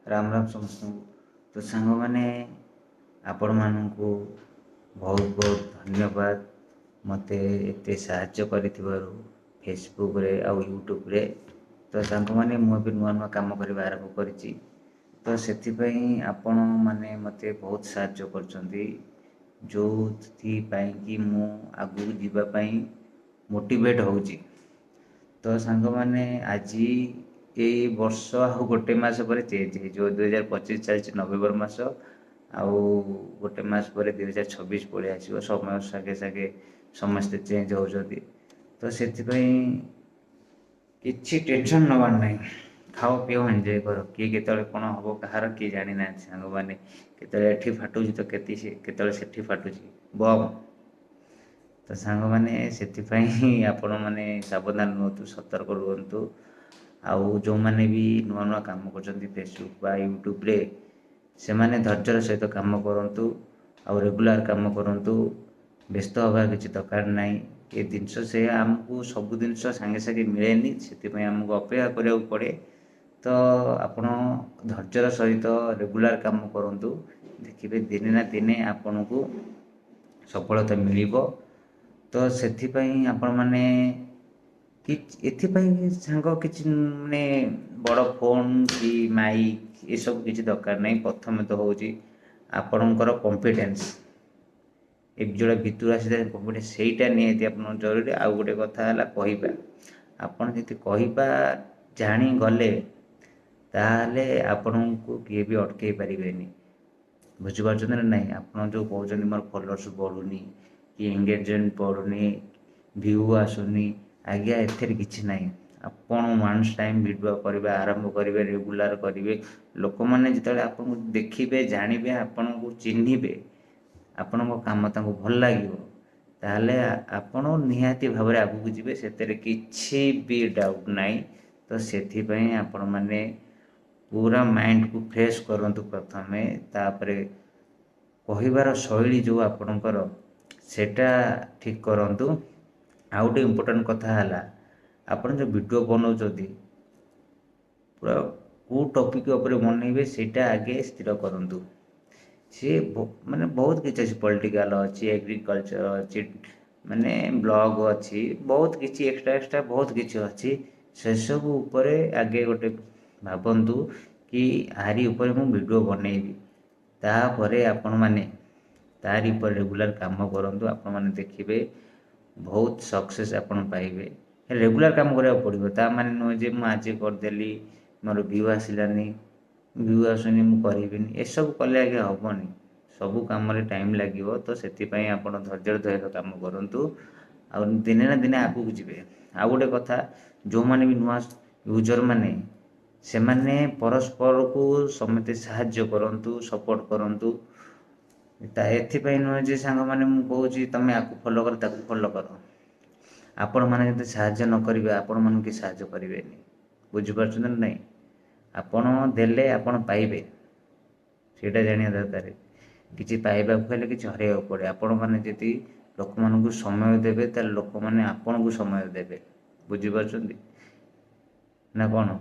राम राम समस्त। तो सांग मैंने आपण मानू बहुत बहुत धन्यवाद मते एते साहाय्य करिथिबारु फेसबुक रे आ यूट्यूब रे। तो सांग मैंने मुझे नुआ नुआ काम करने आरंभ करिछि। तो से आपण मैंने मते बहुत साहाय्य करछंती जो कि मु आगु जीवाई मोटिवेट होउछि। तो सांग मैंने आज यही वर्ष आ गोटे मस पर चेंज हो 2025 चलती नवेम्बर मस आउ गोटे मस पर 2026 पलि आसो समय सागे सागे समस्ते चेंज होती। तो से किसी टेंशन नबार ना खाओ पिओ एंजॉय कर किए केतले कौन हम कहार किए जानी ना सांग मैंने केतले फाटुची तो केतले फाटुची बम। तो सांग मैंने से आपण मैंने सावधान रुहतु सतर्क रुहतु। आउ जो मैंने भी नुआ नुआ काम कर फेसबुक बा यूट्यूब रे से माने धैर्यर सहित काम करूँ आउ रेगुलर काम करूँ। व्यस्त हवा किसी दरकार ना ये जिनस से आमको सब जिन सांगे सांगे मिलेनि से आमको अपेक्षा करा पड़े। तो आपण धैर्यर सहित रेगुलर काम करूँ देखिए दिने ना दिने आपण को सफलता मिल। तो से आपण मैंने कि सांग कि माने बड़ फोन कि माइक ये सब किसी दरकार नहीं। प्रथम तो हूँ आपणकर कॉन्फिडेंस ए जोड़ा भितर आसी कॉन्फिडेंस सेटा निहाती आप जरूरी। आउ गोटे कथा है कहवा आपड़ जी कहवा जानी गले ताले आपण को किए भी अटकई पारे। बुझीपार ना आप जो कहते मोर फॉलोअर्स बढ़ुनी कि एंगेजमेंट बढ़ुनी व्यू आसुनी आज्ञा एथेर किछि नहीं। आपण वन्स टाइम वीडियो करबा आरंभ करेंगे रेगुलर करेंगे लोक मैंने जिते आपको देखिए जानवे आपण को चिन्हे आपण काम ताको भल लगे ताहले आपण निहाती भाव में आगू जी से किसी भी डाउट नहीं। तो से आपण मैंने पूरा माइंड को फ्रेश करंतु प्रथमे तापरे कहबार शैली जो आपणकर सेटा ठीक करंतु। आउ गोटे इम्पोर्टाट कथा है आपड़ जो वीडियो बनाऊँच पूरा कौ टॉपिक उपर बनइबे सेटा आगे स्थिर करूँ। सी माने बहुत किसी अच्छी पॉलिटिकल अच्छी एग्रीकल्चर अच्छी माने ब्लॉग अच्छी बहुत किसी एक्स्ट्रा एक्स्ट्रा बहुत किसी अच्छी से सब उपरे आगे गोटे भावतु कि आरी उपर मु वीडियो बनइबी तापरे आपण माने तारी पर रेगुलर काम करूँ। आपण माने देखिए बहुत सक्सेस आपण पाइबे। रेगुलर काम करा पड़ो ता माने नुहे जे मुझे आज करदेली मोर व्यू आसलानी व्यू आसुनी मुझे ए सब कले आगे हेनी सबू कम टाइम लगे। तो से आप धैर्य सहित काम करूँ आ दिने ना दिने आगू जी। आउ गोटे कथा जो मैंने भी नुआ यूजर मैंने से माने परस्पर को समते साहाय्य करूँ सपोर्ट करूँ। एपाई नुहे जे सांग मैंने मुझे तुम आपको फॉलो कर ताको फॉलो कर आपण मैंने जो साहाय्य न करेंगे आपण मन कि साहाय्य करेंगे बुझीपार ना नहीं। आपण देले आपण पाइबे सेटा जानिया दरकार। किसी पाइबा हेल्ले कि हरैया पड़े आपण मैंने जी लोक मान समय देवे लोक मैंने आपण को समय देवे बुझीपार ना कौन।